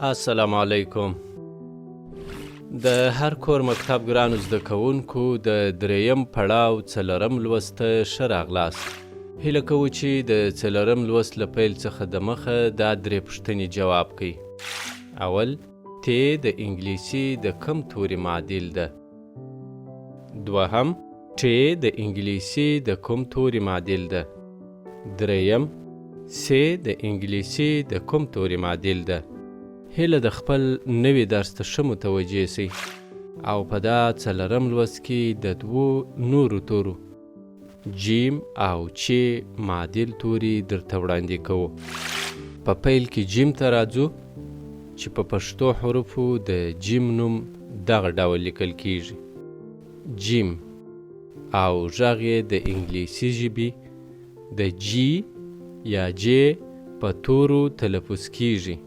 السلام علیکم. د هر کور مکتب ګرانو زده کوونکو د دریم پړاو څلورم لوست ته ښه راغلاست. هیله کوو چې د څلورم لوست له پیل څخه د مخه دا درې پوښتنې جواب کړئ. اول، ت د انګلیسي د کوم توري معادل ده؟ دوهم، ټ د انګلیسي د کوم توري معادل ده؟ دریم، س د انګلیسي د کوم توري معادل ده؟ هیله د خپل نوي درس ته ښه متوجه سئ او په دا څلورم لوست کې د دوو نورو تورو جیم او چې معادل توري درته وړاندې کوو. په پیل کې جیم ته راځو چې په پښتو حروفو د جیم نوم دغه ډول لیکل کیږي. جیم او غږ یې د انګلیسي ژبې د جی یا جې په تورو تلفظ کیږي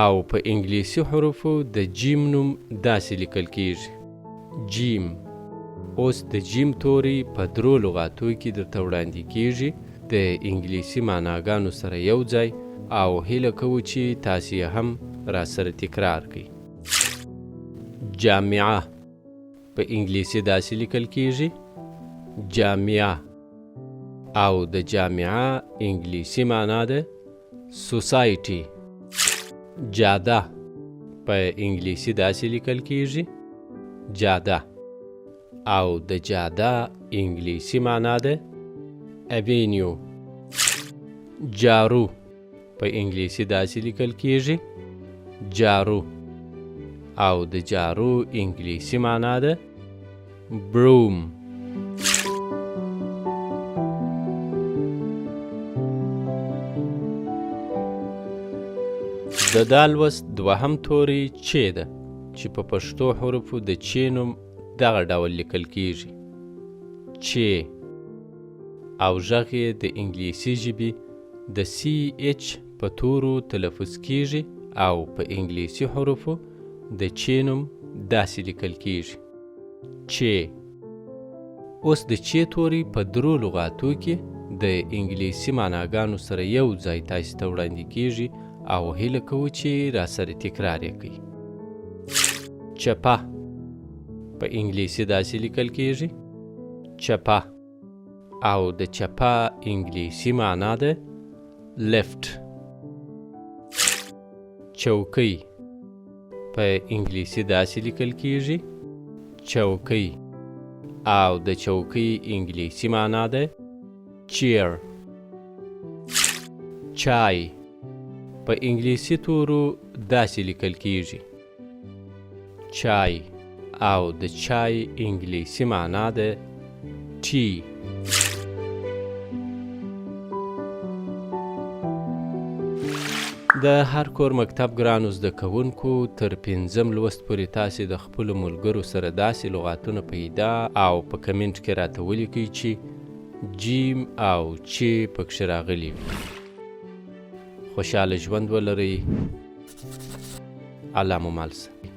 او په انګلیسي حروفو د جیم نوم داسې لیکل کیږي، جیم. اوس د جیم توری په درو لغاتو کې درته وړاندې کیږي د انګلیسي معناګانو سره یو ځای او هیله کوو چې تاسې یې هم راسره تکرار کړئ. جامعه په انګلیسي داسې لیکل کیږي، جامعه، او د جامعه انګلیسي معنا ده سوسایټي. جاده په انګلیسي داسې لیکل کیږي، جاده، او د جاده انګلیسي معنا ده اوینیو. جارو په انګلیسي داسې لیکل کیږي، جارو، او د جارو انګلیسي معنا ده بروم. د دا لوست دوهم توری چې ده چې په پښتو حروفو د چې نوم دغه ډول لیکل کیږي، چې، او غږ یې د انګلیسي ژبې د سی ایچ په تورو تلفظ کیږي او په انګلیسي حروفو د چې نوم داسې لیکل کیږي، چې. اوس د چې توری په درو لغاتو کې د انګلیسي معناګانو سره یو ځای تاسې ته وړاندې کیږي او هیله کوو چې راسره تکرار یې کړئ. چپه په انګلیسي داسې لیکل کیږي، چپه، او د چپه انګلیسي معنا ده لیفت. چوکۍ په انګلیسي داسې لیکل کیږي، چوکۍ، او د چوکۍ انګلیسي معنا ده چیر. چای په انګلیسي تورو داسې لیکل کیږي، چای، او د چای انګلیسي معنا ده ټي. د هر کور مکتب ګرانو زده کوونکو تر پنځم لوست پورې تاسې د خپلو ملګرو سره داسې لغاتونه پیدا او په کمنټ کې راته ولیکئ چې جیم او چې پکښې راغلي وي. خوشحاله ژوند ولرئ. الله مو مل شه.